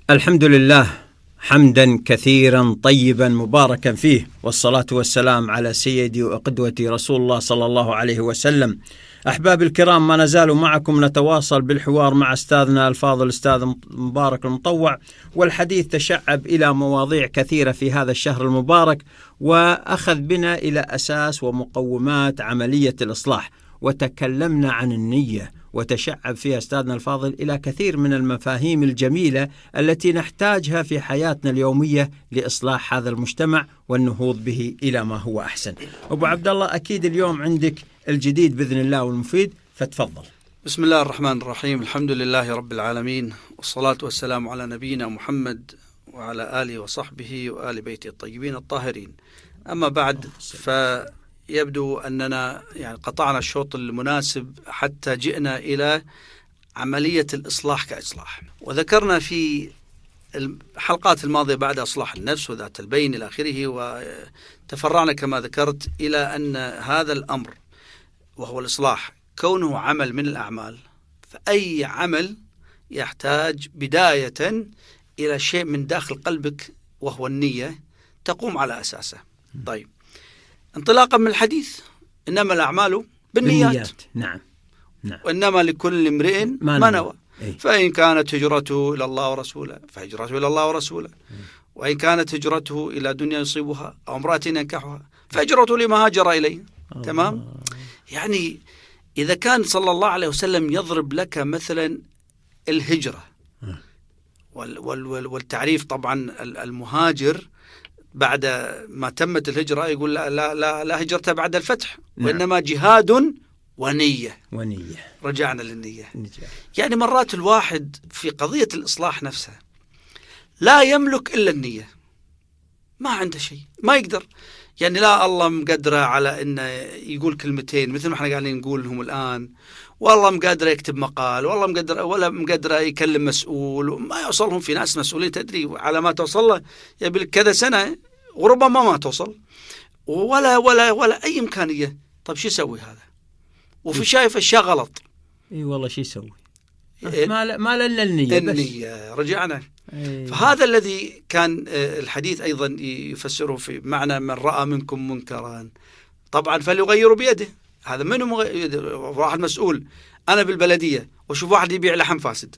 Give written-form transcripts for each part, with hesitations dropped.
الحمد لله حمدا كثيرا طيبا مباركا فيه، والصلاة والسلام على سيدي وقدوتي رسول الله صلى الله عليه وسلم. أحباب الكرام، ما نزال معكم نتواصل بالحوار مع أستاذنا الفاضل أستاذ مبارك المطوع، والحديث تشعب إلى مواضيع كثيرة في هذا الشهر المبارك، وأخذ بنا إلى أساس ومقومات عملية الإصلاح، وتكلمنا عن النية، وتشعب فيها أستاذنا الفاضل إلى كثير من المفاهيم الجميلة التي نحتاجها في حياتنا اليومية لإصلاح هذا المجتمع والنهوض به إلى ما هو أحسن. أبو عبد الله، أكيد اليوم عندك الجديد بإذن الله والمفيد، فتفضل. بسم الله الرحمن الرحيم. الحمد لله رب العالمين، والصلاة والسلام على نبينا محمد وعلى آله وصحبه وآل بيته الطيبين الطاهرين. أما بعد، يبدو أننا قطعنا الشوط المناسب حتى جئنا إلى عملية الإصلاح كإصلاح، وذكرنا في الحلقات الماضية بعد إصلاح النفس وذات البين إلى آخره، وتفرعنا كما ذكرت إلى أن هذا الأمر وهو الإصلاح كونه عمل من الأعمال، فأي عمل يحتاج بداية إلى شيء من داخل قلبك وهو النية تقوم على أساسه. طيب، انطلاقا من الحديث إنما الأعمال بالنيات. نعم. وإنما لكل امرئ ما نوى. فإن كانت هجرته إلى الله ورسوله فهجرته إلى الله ورسوله، وإن كانت هجرته إلى دنيا يصيبها أو امرأة ينكحها فهجرته لما هاجر إليه. تمام؟ يعني إذا كان صلى الله عليه وسلم يضرب لك مثلا الهجرة والتعريف، طبعا المهاجر بعد ما تمت الهجرة يقول لا هجرة بعد الفتح، وإنما جهاد ونية. رجعنا للنية. يعني مرات الواحد في قضية الإصلاح نفسها لا يملك إلا النية، ما عنده شيء، ما يقدر. يعني لا الله مقدره على إنه يقول كلمتين مثل ما احنا قاعدين نقولهم الآن، والله مقدره يكتب مقال، والله مقدره، ولا مقدره يكلم مسؤول، ما يوصلهم. في ناس مسؤولين تدري على ما توصل له يبي كذا سنة وربما ما توصل، ولا أي إمكانية. طب شو يسوي هذا؟ وفي شايف أشياء غلط. والله شو يسوي؟ ما لنا النية. رجعنا. فهذا الذي كان الحديث أيضا يفسره في معنى من رأى منكم منكرا طبعا فليغيروا بيده. هذا منهم واحد مسؤول. أنا بالبلدية وشوف واحد يبيع لحم فاسد،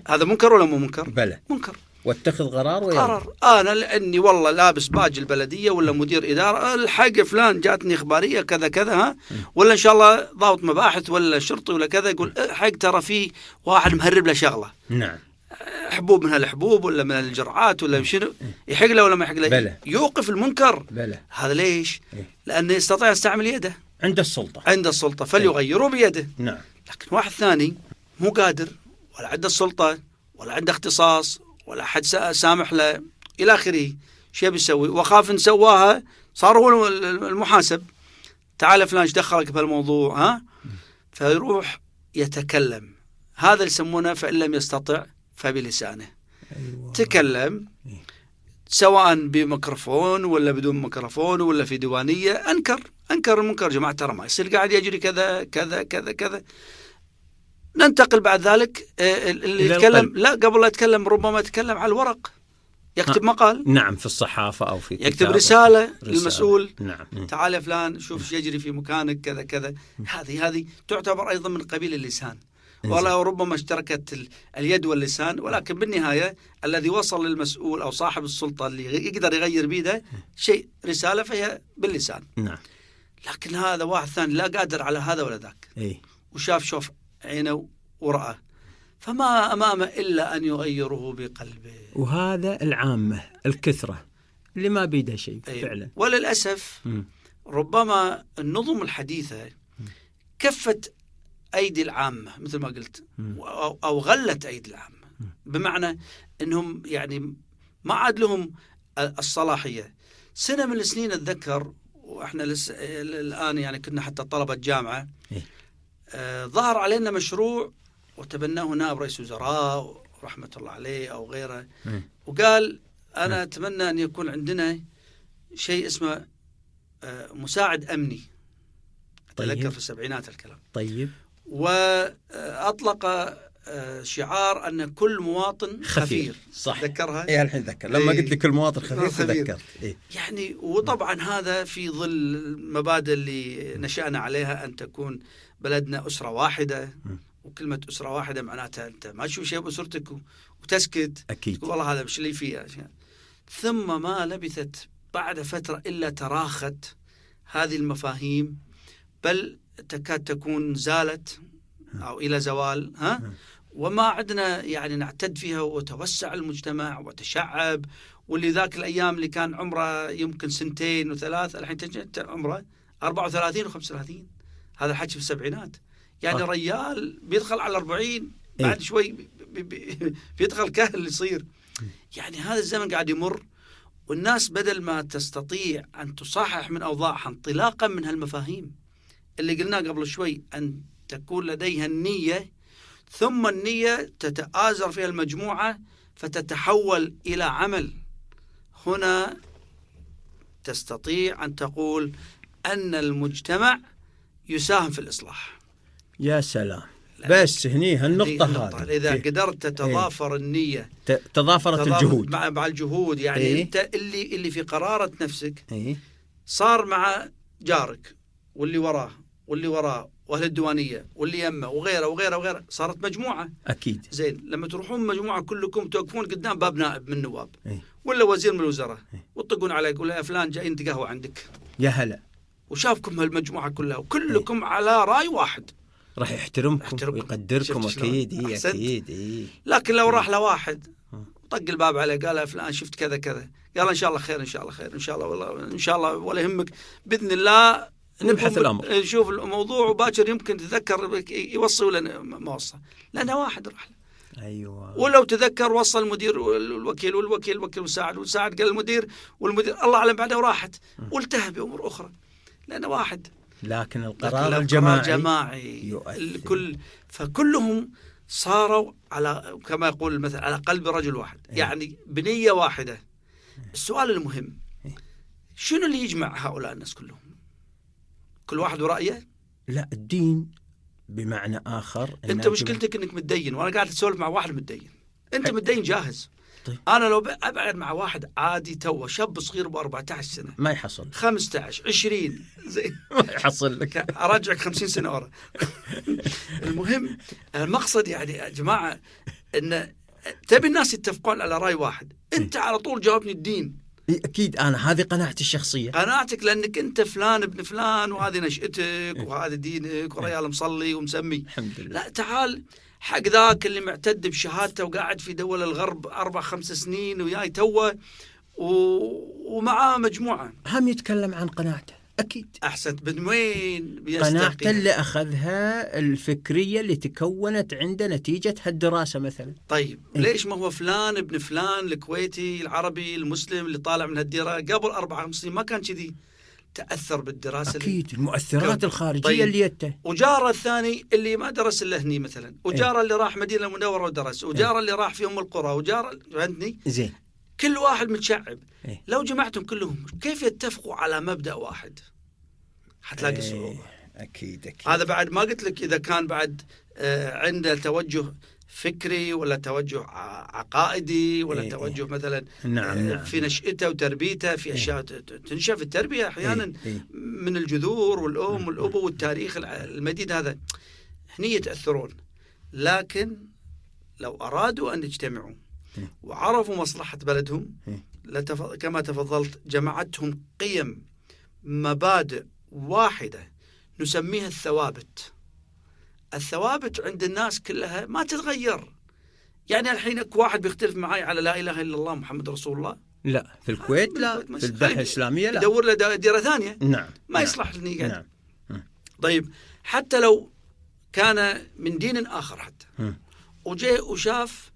هذا منكر ولا مو منكر؟ بلى منكر. واتخذ قرار. أنا لأني والله لابس باج البلدية ولا مدير إدارة، الحق فلان جاتني إخبارية كذا كذا، ولا إن شاء الله ضابط مباحث ولا شرطي ولا كذا، يقول حق ترى فيه واحد مهرب له شغلة. نعم. حبوب من هالحبوب ولا من الجرعات ولا شنو، يحق له ولا ما يحق له؟ بلى. يوقف المنكر. بلى. هذا ليش؟ لأنه يستطيع يستعمل يده عند السلطة فليغيروا بيده. نعم. لكن واحد ثاني مو قادر، ولا عنده السلطة، ولا عنده اختصاص، ولا حد سامح له إلى آخره، شو بيسوي؟ وخاف إن سواها صار هو المحاسب. تعال فلان ايش دخلك بهالموضوع؟ فيروح يتكلم. هذا اللي يسمونه فإن لم يستطع فبلسانه. تكلم سواء بميكروفون ولا بدون ميكروفون ولا في ديوانية، أنكر المنكر. جماعة ترى ما يصير قاعد يجري كذا كذا كذا كذا. ننتقل بعد ذلك اللي يتكلم، لا قبل لا يتكلم ربما يتكلم على الورق، يكتب مقال. نعم، في الصحافة أو في يكتب رسالة للمسؤول. نعم. تعال يا فلان شوف ايش يجري في مكانك كذا كذا. هذه تعتبر أيضا من قبيل اللسان، ولا ربما اشتركت اليد واللسان، ولكن بالنهاية الذي وصل للمسؤول أو صاحب السلطة اللي يقدر يغير بيده شيء رسالة فهي باللسان. نعم. لكن هذا واحد ثاني لا قادر على هذا ولا ذاك، وشاف عينه ورأى، فما أمامه إلا أن يغيره بقلبه. وهذا العامة الكثرة اللي ما بيده شيء فعلا. وللأسف ربما النظم الحديثة كفت أيدي العامة مثل ما قلت، أو غلت أيدي العامة، بمعنى أنهم يعني ما عاد لهم الصلاحية. سنة من السنين أتذكر، وإحنا الآن يعني كنا حتى طلبة جامعة، ظهر علينا مشروع وتبناه نائب رئيس وزراء رحمة الله عليه أو غيره، وقال أنا أتمنى أن يكون عندنا شيء اسمه مساعد أمني. أتذكر في السبعينات الكلام. طيب. وأطلق شعار أن كل مواطن خفير. صح، ذكرها؟ إيه الحين ذكر لما قلت لك المواطن خفير تذكرت. إيه؟ يعني وطبعا هذا في ظل المبادئ اللي نشأنا عليها، أن تكون بلدنا أسرة واحدة. وكلمة أسرة واحدة معناتها أنت ما تشوف شيء بأسرتك وتسكت، أكيد، تقول والله هذا مش اللي فيه. ثم ما لبثت بعد فترة إلا تراخت هذه المفاهيم، بل تكاد تكون زالت أو إلى زوال. وما عدنا يعني نعتد فيها، وتوسع المجتمع وتشعب. واللي ذاك الأيام اللي كان عمره يمكن 2 و3 الحين عمره 34 و35. هذا الحكي في السبعينات. يعني ريال بيدخل على 40 بعد شوي بيدخل كهل يصير. يعني هذا الزمن قاعد يمر، والناس بدل ما تستطيع أن تصحح من أوضاعها انطلاقا من هالمفاهيم اللي قلنا قبل شوي، أن تكون لديها النية، ثم النية تتآزر فيها المجموعة فتتحول إلى عمل. هنا تستطيع أن تقول أن المجتمع يساهم في الإصلاح. يا سلام، بس هني هالنقطة هذه إذا قدرت تتضافر النية، تضافرت الجهود مع الجهود. يعني أنت اللي في قرارة نفسك صار مع جارك واللي وراه وأهل الديوانية واللي يمه وغيره، صارت مجموعة. أكيد. زين، لما تروحون مجموعة كلكم توقفون قدام باب نائب من النواب ولا وزير من الوزراء وتطقون عليه، يقول يا فلان جايين نتقهوى عندك. يا هلا. وشافكم هالمجموعة كلها وكلكم على رأي واحد، راح يحترمكم ويقدركم. أكيد. أكيد. لكن لو راح لواحد طق الباب عليه قال يا فلان شفت كذا كذا، قال إن شاء الله خير، إن شاء الله خير، إن شاء الله والله إن شاء الله ولا يهمك بإذن الله، نبحث الأمر، نشوف الموضوع وباكر يمكن تذكر يوصي ولا ما وصى، لأنه واحد راح له. أيوة. ولو تذكر وصل المدير والوكيل والساعد قال المدير، والمدير الله أعلم بعده وراحت والتهى بأمور أخرى، لأنه واحد. لكن القرار الجماعي الكل، فكلهم صاروا على كما يقول المثل على قلب رجل واحد. يعني بنية واحدة. السؤال المهم، شنو اللي يجمع هؤلاء الناس كلهم؟ كل واحد ورأيه؟ لا، الدين بمعنى آخر. أنت مشكلتك أنك متدين، وأنا قاعد أسولف مع واحد متدين. أنت متدين جاهز. طيب. أنا لو أبعد مع واحد عادي توه شاب صغير ب14 سنة ما يحصل 15 20 زين ما يحصل لك، أرجعك 50 سنة ورا. المهم المقصد يعني يا جماعة أن تبي الناس يتفقون على رأي واحد. أنت على طول جاوبني الدين. أكيد، أنا هذه قناعتي الشخصية. قناعتك لأنك أنت فلان ابن فلان، وهذه نشأتك وهذا دينك، وريال مصلي ومسمي. الحمد لله. لا، تعال حق ذاك اللي معتد بشهادته وقاعد في دول الغرب 4-5 سنين وياي توه ومعاه مجموعة، هم يتكلم عن قناعته. أكيد. أحسنت. من وين قناعته اللي أخذها الفكرية اللي تكونت عنده نتيجة هالدراسة مثلا. طيب ليش ما هو فلان ابن فلان الكويتي العربي المسلم اللي طالع من هالديرة قبل 4-5 سنين ما كان كذي؟ تأثر بالدراسة. أكيد، المؤثرات الخارجية اللي يته. وجاره الثاني اللي ما درس إلا هني مثلا، وجاره اللي راح مدينة المنورة ودرس، وجاره اللي راح في أم القرى، وجاره فهمتني؟ زين. كل واحد متشعب. لو جمعتهم كلهم كيف يتفقوا على مبدأ واحد؟ حتلاقي صعوبة. أكيد. هذا بعد ما قلت لك إذا كان بعد عنده توجه فكري ولا توجه عقائدي ولا توجه مثلا نعم. في نشأته وتربيته في أشياء تنشأ في التربية أحيانا من الجذور والأم والأبو والتاريخ المديد، هذا هني يتأثرون. لكن لو أرادوا أن يجتمعوا وعرفوا مصلحة بلدهم، كما تفضلت جمعتهم قيم مبادئ واحدة نسميها الثوابت. الثوابت عند الناس كلها ما تتغير. يعني الحين واحد بيختلف معي على لا إله إلا الله محمد رسول الله، لا في الكويت لا، في البحث الإسلامية لا، يدور له ديرة ثانية. نعم. ما يصلح لني نعم. طيب حتى لو كان من دين آخر حتى وجاء وشاف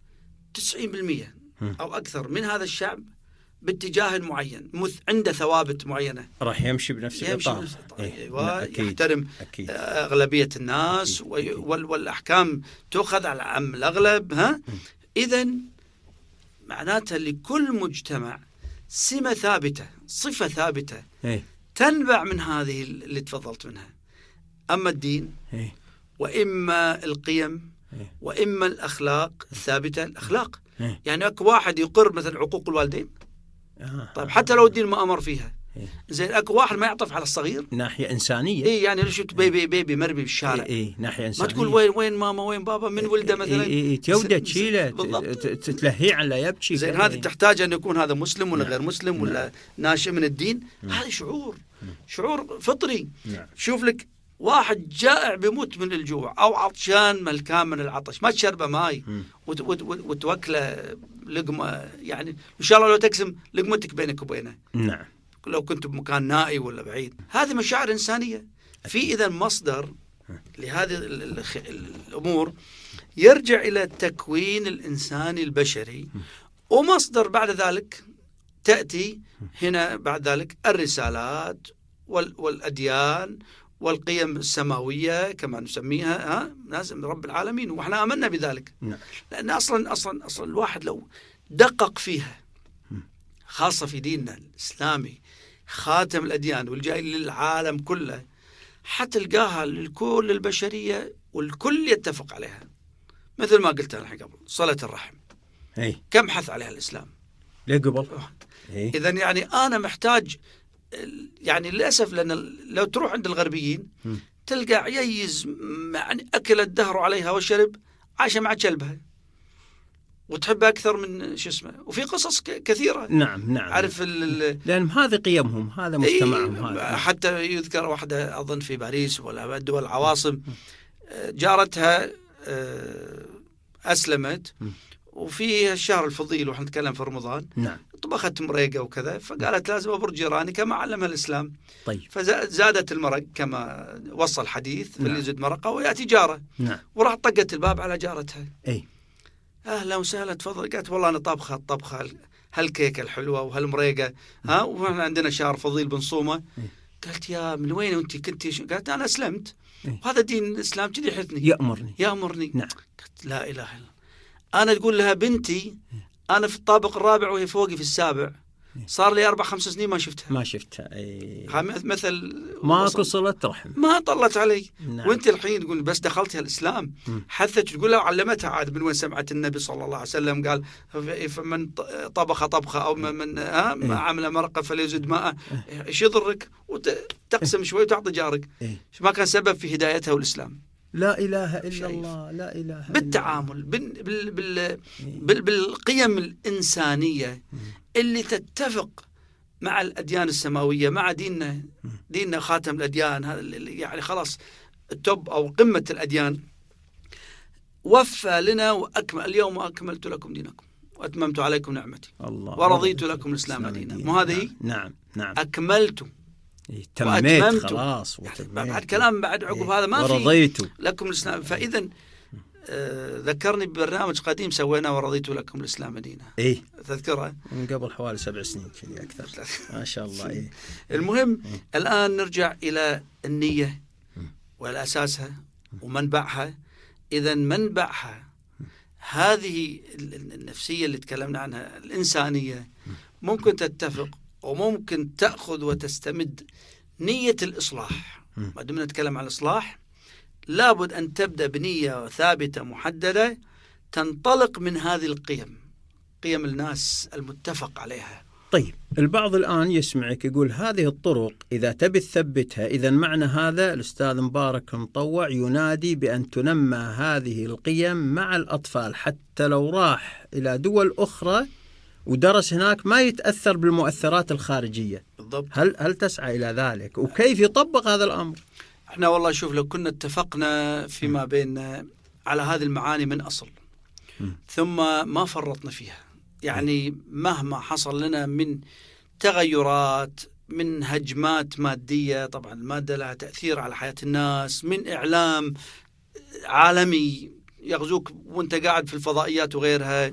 90% أو أكثر من هذا الشعب باتجاه معين عنده ثوابت معينة، راح يمشي بنفس الإطار. ويحترم أغلبية الناس والأحكام تأخذ على عم الأغلب. إذن معناتها لكل مجتمع سمة ثابتة، صفة ثابتة تنبع من هذه اللي تفضلت منها. أما الدين وإما القيم وإما الأخلاق الثابتة الأخلاق. يعني أكو واحد يقر مثلا عقوق الوالدين، طيب حتى لو الدين ما أمر فيها، زين أكو واحد ما يعطف على الصغير، ناحية إنسانية. يعني لو شفت بيبي مرمي بالشارع، ناحية إنسانية، ما تقول وين ماما وين بابا من ولده مثلا، تيوده تشيله تتلهيه على يبكي. زين هذه تحتاج أن يكون هذا مسلم ولا غير مسلم ولا ناشئ من الدين. هذا شعور فطري. شوف لك واحد جائع بيموت من الجوع أو عطشان ملكان من العطش، ما تشربه ماي وتوكله لقمة، يعني إن شاء الله لو تقسم لقمتك بينك وبينه. نعم. لو كنت بمكان نائي ولا بعيد. هذه مشاعر إنسانية. في إذا مصدر لهذه الأمور يرجع إلى التكوين الإنساني البشري، ومصدر بعد ذلك تأتي هنا بعد ذلك الرسالات والأديان والقيم السماوية كما نسميها، لازم رب العالمين، وإحنا آمنا بذلك. لأن أصلا الواحد لو دقق فيها، خاصة في ديننا الإسلامي خاتم الأديان والجاي للعالم كله، حتلقاها لكل البشرية والكل يتفق عليها. مثل ما قلت أنا قبل، صلة الرحم كم حث عليها الإسلام؟ ليه قبل؟ إذن يعني أنا محتاج، يعني للأسف لأن لو تروح عند الغربيين تلقى عييز يعني أكل الدهر عليها وشرب، عايشة مع كلبها وتحبها أكثر من شو اسمه، وفي قصص كثيرة. نعم. عارف لأن هذه قيمهم، هذا مجتمعهم. هذا حتى يذكر واحدة أظن في باريس ولا دول العواصم، جارتها أسلمت، وفي الشهر الفضيل وإحنا نتكلم في رمضان، طبخت مريقة وكذا، فقالت لازم أبر جيراني كما علمها الإسلام. طيب. فزادت المرق كما وصل الحديث، اللي يزيد مرقة ويأتي جارة. وراح طقت الباب على جارتها. أهلا وسهلا تفضل. قالت والله أنا طبخة الطبخة هالكيكة الحلوة وهالمريقة، وإحنا عندنا شهر فضيل بنصومه. قالت يا من وين وأنت كنتي؟ قالت أنا أسلمت، وهذا دين الإسلام كذي يحثني يأمرني. قالت لا إله إلا الله. أنا تقول لها بنتي أنا في الطابق الرابع وهي فوقي في السابع، صار لي 4-5 سنين ما شفتها. مثل ماكو صلة رحم، ما طلت علي. وانت الحين تقول بس دخلتها الإسلام، حثت تقول لها وعلمتها عاد من وين سمعت النبي صلى الله عليه وسلم قال فمن طبخ طبخة أو من عمل مرقة فليزد ماء، ايش يضرك؟ وتقسم شوي وتعطي جارك. ما كان سبب في هدايتها والإسلام. لا إله إلا الله. لا إله بالتعامل بالقيم الإنسانية اللي تتفق مع الأديان السماوية، مع ديننا خاتم الأديان، هذا يعني خلاص التوب أو قمة الأديان. وفى لنا وأكمل اليوم أكملت لكم دينكم وأتممت عليكم نعمتي ورضيت لكم الإسلام دينا. مو هذه؟ نعم. أكملت تميت خلاص، بعد كلام بعد عقب هذا ما في لكم الإسلام. فإذا ذكرني ببرنامج قديم سويناه ورضيت لكم الإسلام دينا. تذكره من قبل حوالي 7 سنين كذي أكثر. ما شاء الله. المهم الآن نرجع إلى النية والأساسها ومنبعها. إذا منبعها هذه النفسية اللي تكلمنا عنها الإنسانية، ممكن تتفق وممكن تأخذ وتستمد نية الإصلاح. ما دمنا نتكلم عن الإصلاح لابد أن تبدأ بنية ثابتة محددة تنطلق من هذه القيم، قيم الناس المتفق عليها. طيب البعض الآن يسمعك يقول هذه الطرق إذا تبي تثبتها، إذا معنى هذا الأستاذ مبارك المطوع ينادي بأن تنمى هذه القيم مع الأطفال، حتى لو راح إلى دول أخرى ودرس هناك ما يتأثر بالمؤثرات الخارجية. بالضبط. هل تسعى إلى ذلك؟ وكيف يطبق هذا الأمر؟ احنا والله شوف، لو كنا اتفقنا فيما بيننا على هذه المعاني من أصل ثم ما فرطنا فيها، يعني مهما حصل لنا من تغيرات، من هجمات مادية، طبعا المادة لها تأثير على حياة الناس، من إعلام عالمي يغزوك وانت قاعد في الفضائيات وغيرها،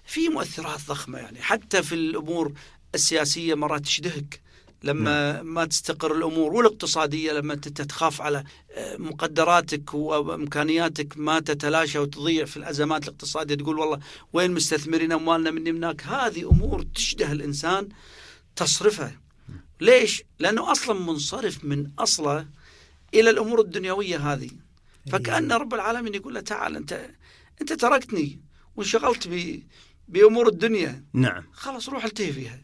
في مؤثرات ضخمة. يعني حتى في الأمور السياسية مرات تشدهك لما ما تستقر الأمور، والاقتصادية لما تتخاف على مقدراتك وإمكانياتك ما تتلاشى وتضيع في الأزمات الاقتصادية، تقول والله وين مستثمرين أموالنا من هناك. هذه أمور تشده الإنسان تصرفه. ليش؟ لأنه أصلا منصرف من أصله إلى الأمور الدنيوية هذه. فكأن رب العالمين يقول له تعال أنت تركتني وانشغلت بأمور الدنيا، نعم، خلاص روح التهي فيها.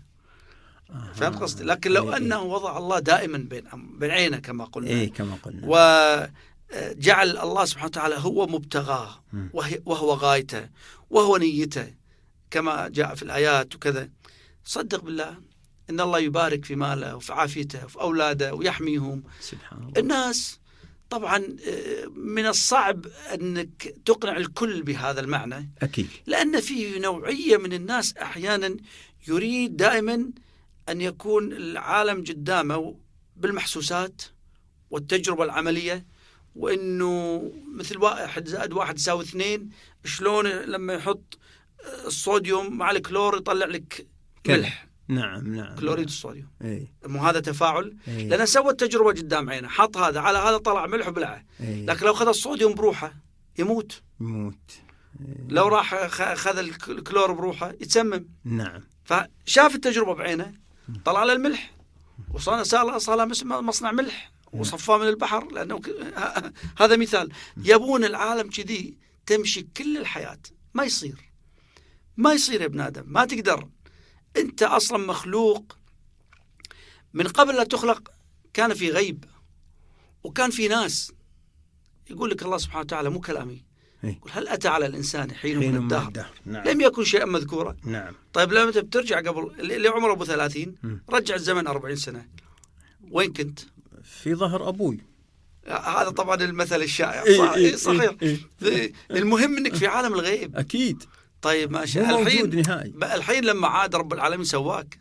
فهمت قصدي؟ لكن لو أنه وضع الله دائما بين عينه كما قلنا، كما قلنا، وجعل الله سبحانه وتعالى هو مبتغاه وهو غايته وهو نيته كما جاء في الآيات وكذا، صدق بالله إن الله يبارك في ماله وفي عافيته وفي أولاده ويحميهم. سبحان الله. الناس طبعا من الصعب أنك تقنع الكل بهذا المعنى، أكيد، لأن فيه نوعية من الناس أحيانا يريد دائما أن يكون العالم قدامه بالمحسوسات والتجربة العملية، وإنه مثل 1+1=2، شلون لما يحط الصوديوم مع الكلور يطلع لك ملح. نعم كلوريد الصوديوم، مو هذا تفاعل؟ لأنه سوى التجربة قدام عينه، حط هذا على هذا طلع ملح وبلعه. لكن لو خذ الصوديوم بروحه يموت. لو راح خذ الكلور بروحه يتسمم. نعم. فشاف التجربة بعينه، طلع له الملح وصار مصنع ملح وصفاه من البحر، لأنه هذا مثال. يبون العالم كذي تمشي كل الحياة. ما يصير يا ابن آدم، ما تقدر. أنت أصلا مخلوق من قبل لا تخلق، كان في غيب وكان في ناس. يقول لك الله سبحانه وتعالى، مو كلامي، يقول هل أتى على الإنسان حين من الدهر نعم. لم يكن شيئا مذكورا. نعم. طيب لما أنت بترجع قبل اللي عمره أبو 30، رجع الزمن 40 سنة، وين كنت؟ في ظهر أبوي. هذا طبعا المثل الشائع. صحيح. المهم أنك في عالم الغيب. أكيد. طيب ماشي. الحين لما عاد رب العالمين سواك،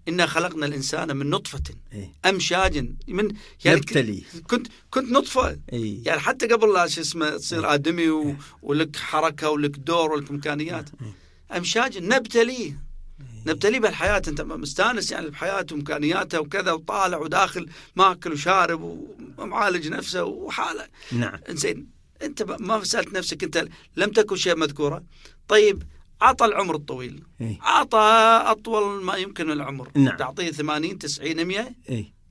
إنا خلقنا الإنسان من نطفة أمشاج من يعني نبتلي. كنت نطفة. يعني حتى قبل لا تصير آدمي ولك حركة ولك دور ولك إمكانيات، أمشاج نبتليه بالحياة. أنت مستانس يعني بحياته وإمكانياتها وكذا، وطالع وداخل ماكل وشارب ومعالج نفسه وحاله. نعم. إنزين، أنت ما سألت نفسك أنت لم تكن شيء مذكورا؟ طيب عطى العمر الطويل، عطى أطول ما يمكن من العمر. نعم. تعطيه 80 90 100،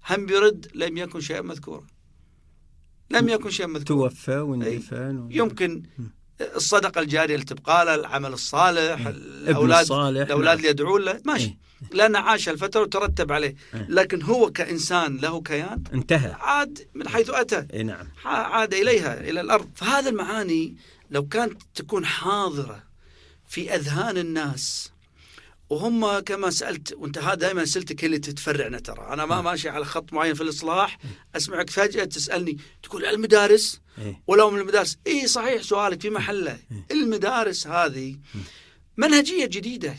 هم بيرد لم يكن شيء مذكورا. توفى واندفن. يمكن الصدقة الجارية اللي تبقى له، العمل الصالح، الأولاد اللي يدعون له، ماشي، لأنه عاش الفترة وترتب عليه. لكن هو كإنسان له كيان، انتهى، عاد من حيث أتى. نعم. عاد إليها إلى الأرض. فهذا المعاني لو كانت تكون حاضرة في أذهان الناس، وهم كما سألت، وانت هذا دائما أسئلتك اللي تتفرعنا. ترى أنا ما ماشي على خط معين في الإصلاح. أسمعك فجأة تسألني تقول المدارس ولو من المدارس. صحيح، سؤالك في محله. المدارس هذه منهجية جديدة،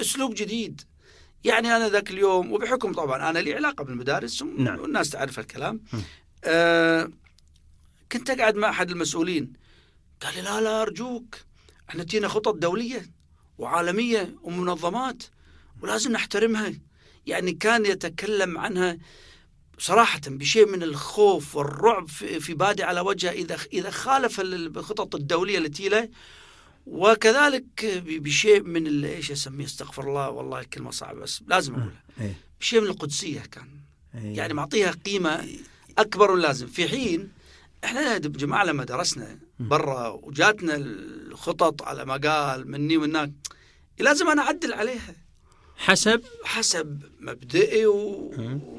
أسلوب جديد. يعني أنا ذاك اليوم، وبحكم طبعا أنا لي علاقة بالمدارس والناس تعرف الكلام، كنت أقعد مع أحد المسؤولين، قال لي لا أرجوك، احنا تينا خطط دولية وعالمية ومنظمات ولازم نحترمها. يعني كان يتكلم عنها صراحة بشيء من الخوف والرعب في بادئ على وجهه إذا خالف الخطط الدولية التي له، وكذلك بشيء من ايش اسميه، استغفر الله والله الكلمة صعبة بس لازم أقولها، بشيء من القدسية كان. يعني معطيها قيمة أكبر من لازم. في حين احنا جماعة لما درسنا برا وجاتنا الخطط على ما قال مني ومنك، لازم أنا أعدل عليها حسب مبدئي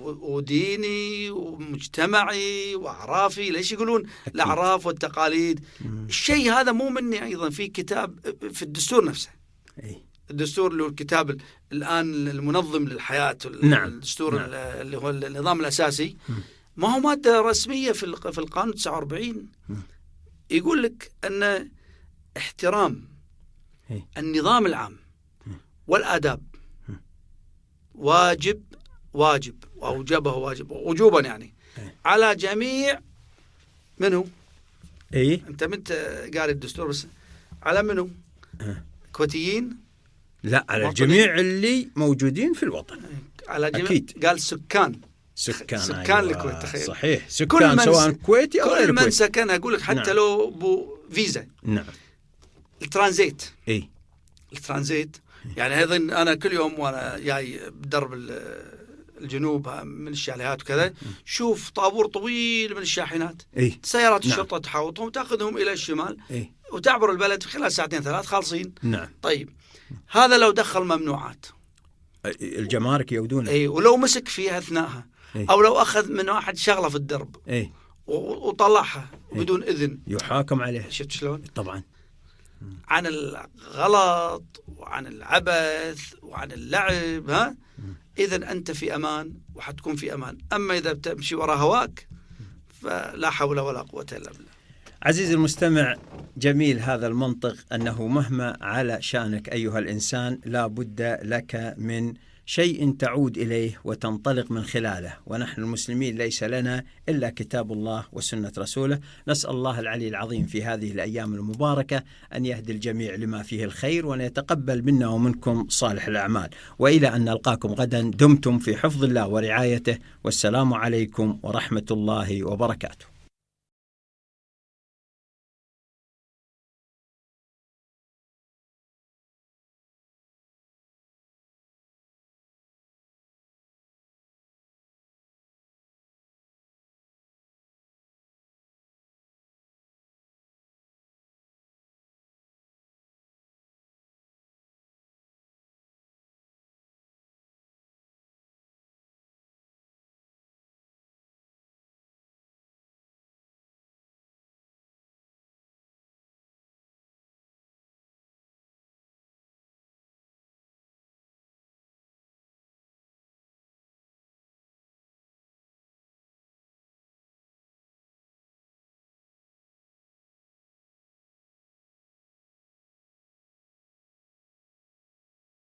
وديني ومجتمعي وأعرافي. ليش يقولون الأعراف والتقاليد؟ الشيء هذا مو مني. أيضا في كتاب في الدستور نفسه، الدستور اللي هو الكتاب الآن المنظم للحياة، الدستور اللي هو النظام الأساسي، ما هو مادة رسمية في القانون 49 يقول لك أن احترام النظام العام والآداب واجب وأوجبه وجوبا يعني على جميع منه. أنت منت قاري الدستور بس على منه؟ كويتيين؟ لا، على الجميع اللي موجودين في الوطن، على جميع. أكيد. قال سكان الكويت. تخيل. صحيح، سكان سواء كويتي أو غير كويتي. كل من سكن أقول لك حتى لو بفيزا. نعم. الترانزيت. الترانزيت يعني أيضا أنا كل يوم وأنا جاي بدرب الجنوب من الشاليهات وكذا، شوف طابور طويل من الشاحنات، نعم. سيارات الشرطة تحاوطهم تأخذهم إلى الشمال وتعبر البلد في خلال 2-3 خالصين. نعم. طيب هذا لو دخل ممنوعات الجمارك يودونه، ولو مسك فيها أثناءها، أو لو أخذ من واحد شغلة في الدرب وطلعها بدون إذن، يحاكم عليه. شفت شلون؟ طبعا. عن الغلط وعن العبث وعن اللعب، إذن أنت في أمان وحتكون في أمان. أما إذا بتمشي وراء هواك فلا حول ولا قوة إلا بالله. عزيزي المستمع، جميل هذا المنطق، أنه مهما على شأنك أيها الإنسان لا بد لك من شيء تعود إليه وتنطلق من خلاله، ونحن المسلمين ليس لنا إلا كتاب الله وسنة رسوله. نسأل الله العلي العظيم في هذه الأيام المباركة أن يهدي الجميع لما فيه الخير، وأن يتقبل منا ومنكم صالح الأعمال. وإلى أن نلقاكم غدا، دمتم في حفظ الله ورعايته، والسلام عليكم ورحمة الله وبركاته.